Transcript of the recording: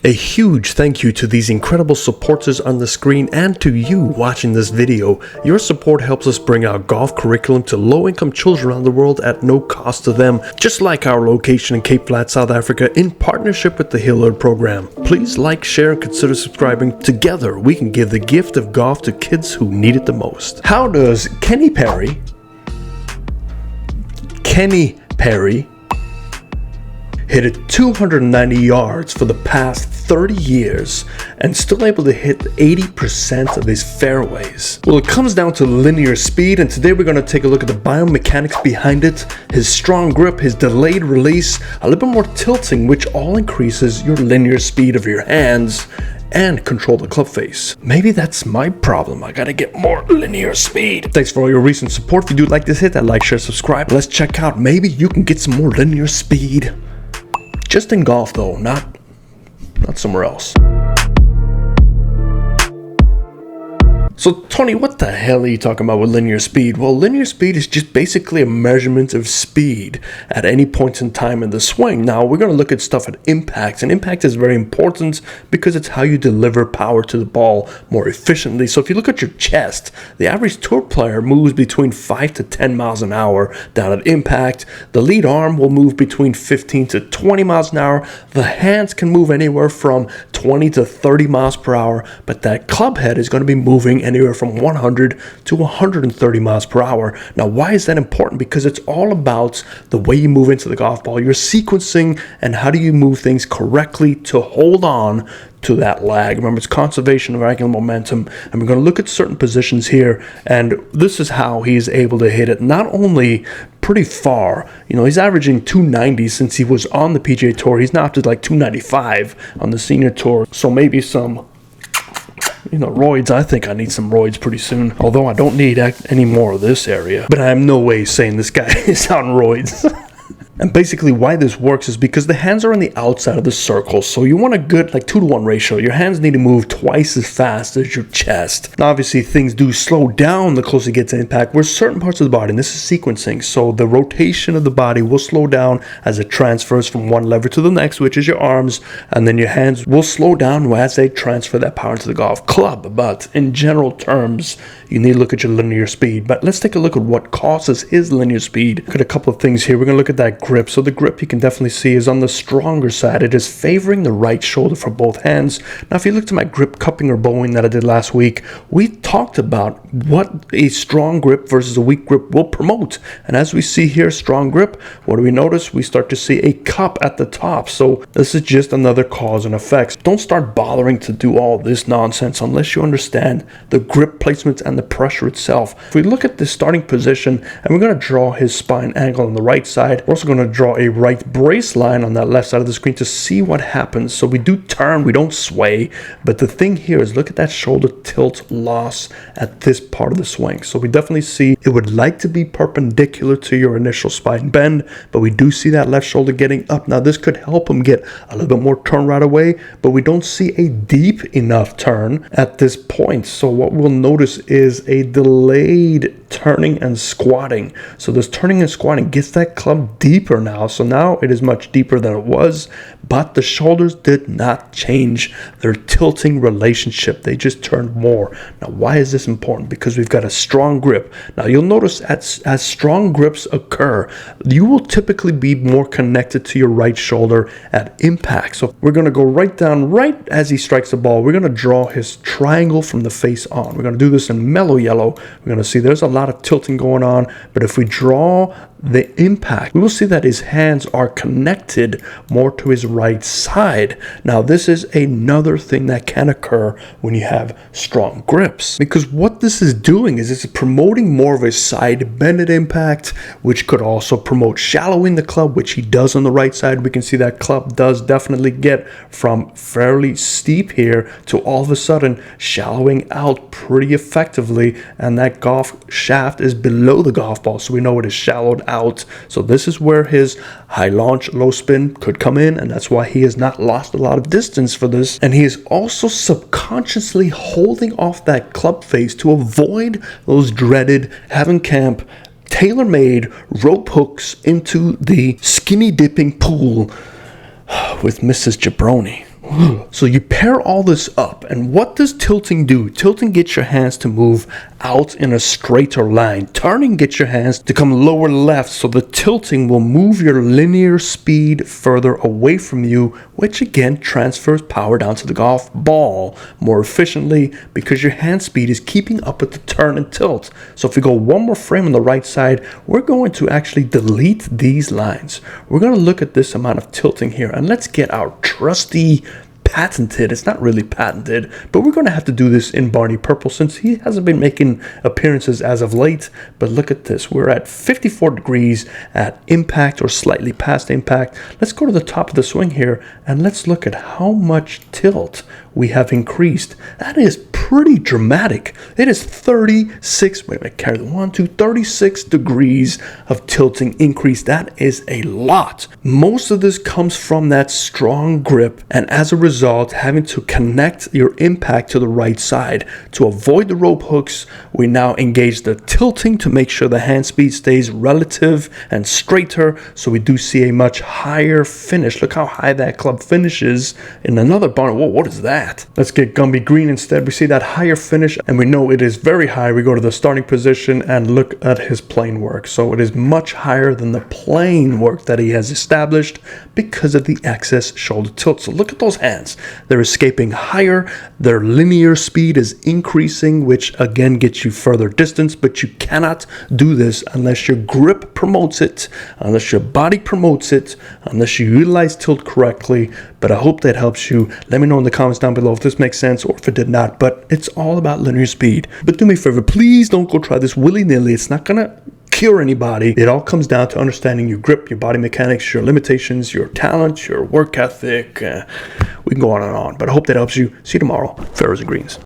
A huge thank you to these incredible supporters on the screen and to you watching this video. Your support helps us bring our golf curriculum to low-income children around the world at no cost to them, just like our location in Cape Flat, South Africa in partnership with the Hillard program. Please like, share, and consider subscribing. Together, we can give the gift of golf to kids who need it the most. How does Kenny Perry hit it 290 yards for the past 30 years and still able to hit 80% of his fairways? Well, it comes down to linear speed, and today we're going to take a look at the biomechanics behind it, his strong grip, his delayed release, a little bit more tilting, which all increases your linear speed of your hands and control the club face. Maybe that's my problem. I gotta get more linear speed. Thanks for all your recent support. If you do like this, hit that like, share, subscribe. Let's check out. Maybe you can get some more linear speed. Just in golf though, not somewhere else. So Tony, what the hell are you talking about with linear speed? Well, linear speed is just basically a measurement of speed at any point in time in the swing. Now, we're going to look at stuff at impact, and impact is very important because it's how you deliver power to the ball more efficiently. So if you look at your chest, the average tour player moves between 5 to 10 miles an hour down at impact. The lead arm will move between 15 to 20 miles an hour. The hands can move anywhere from 20 to 30 miles per hour, but that club head is going to be moving anywhere from 100 to 130 miles per hour. Now, why is that important? Because it's all about the way you move into the golf ball, your sequencing, and how do you move things correctly to hold on to that lag. Remember, it's conservation of angular momentum, and we're going to look at certain positions here, and this is how he's able to hit it not only pretty far. You know, he's averaging 290 since he was on the PGA Tour. He's now up to like 295 on the senior tour, so maybe some roids. I think I need some roids pretty soon, although I don't need any more of this area. But I am no way saying this guy is on roids. And basically why this works is because the hands are on the outside of the circle. So you want a good 2-to-1 ratio. Your hands need to move twice as fast as your chest. Now, obviously things do slow down the closer you get to impact. Where certain parts of the body, and this is sequencing, so the rotation of the body will slow down as it transfers from one lever to the next, which is your arms, and then your hands will slow down as they transfer that power into the golf club. But in general terms, you need to look at your linear speed. But let's take a look at what causes his linear speed. Look at a couple of things here. We're going to look at that grip. So the grip, you can definitely see, is on the stronger side. It is favoring the right shoulder for both hands. Now, if you look to my grip cupping or bowing that I did last week, we talked about what a strong grip versus a weak grip will promote. And as we see here, strong grip, what do we notice? We start to see a cup at the top. So this is just another cause and effect. Don't start bothering to do all this nonsense unless you understand the grip placement and the pressure itself. If we look at the starting position, and we're going to draw his spine angle on the right side, we're also going to draw a right brace line on that left side of the screen to see what happens. So we do turn, we don't sway, but the thing here is look at that shoulder tilt loss at this part of the swing. So we definitely see it would like to be perpendicular to your initial spine bend, but we do see that left shoulder getting up. Now, this could help him get a little bit more turn right away, but we don't see a deep enough turn at this point. So what we'll notice is a delayed turning and squatting. So this turning and squatting gets that club deeper now. So now it is much deeper than it was, but the shoulders did not change their tilting relationship. They just turned more. Now, why is this important? Because we've got a strong grip. Now, you'll notice as strong grips occur, you will typically be more connected to your right shoulder at impact. So we're going to go right down right as he strikes the ball. We're going to draw his triangle from the face on. We're going to do this in mellow yellow. We're going to see there's a lot of tilting going on, but if we draw the impact, we will see that his hands are connected more to his right side. Now, this is another thing that can occur when you have strong grips, because what this is doing is it's promoting more of a side bended impact, which could also promote shallowing the club, which he does on the right side. We can see that club does definitely get from fairly steep here to all of a sudden shallowing out pretty effectively, and that golf shaft is below the golf ball, so we know it is shallowed out. So this is where his high launch, low spin could come in, and that's why he has not lost a lot of distance for this. And he is also subconsciously holding off that club face to avoid those dreaded Heaven Camp tailor-made rope hooks into the skinny dipping pool with Mrs. Jabroni. So you pair all this up, and what does tilting do? Tilting gets your hands to move out in a straighter line. Turning gets your hands to come lower left, so the tilting will move your linear speed further away from you, which again transfers power down to the golf ball more efficiently because your hand speed is keeping up with the turn and tilt. So if we go one more frame on the right side, we're going to actually delete these lines. We're going to look at this amount of tilting here, and let's get our trusty patented, it's not really patented, but we're going to have to do this in Barney Purple since he hasn't been making appearances as of late. But look at this, we're at 54 degrees at impact or slightly past impact. Let's go to the top of the swing here and let's look at how much tilt we have increased. That is pretty dramatic. It is 36, wait a minute, carry the 36 degrees of tilting increase. That is a lot. Most of this comes from that strong grip, and as a result, having to connect your impact to the right side. To avoid the rope hooks, we now engage the tilting to make sure the hand speed stays relative and straighter, so we do see a much higher finish. Look how high that club finishes in another barn. Whoa, what is that? Let's get Gumby Green instead. We see that higher finish, and we know it is very high. We go to the starting position and look at his plane work. So it is much higher than the plane work that he has established because of the excess shoulder tilt. So look at those hands. They're escaping higher. Their linear speed is increasing, which again gets you further distance, but you cannot do this unless your grip promotes it, unless your body promotes it, unless you utilize tilt correctly. But I hope that helps you. Let me know in the comments down below if this makes sense or if it did not. But it's all about linear speed. But do me a favor, please don't go try this willy-nilly. It's not gonna cure anybody. It all comes down to understanding your grip, your body mechanics, your limitations, your talent, your work ethic. We can go on and on, but I hope that helps you. See you tomorrow. Fairways and greens.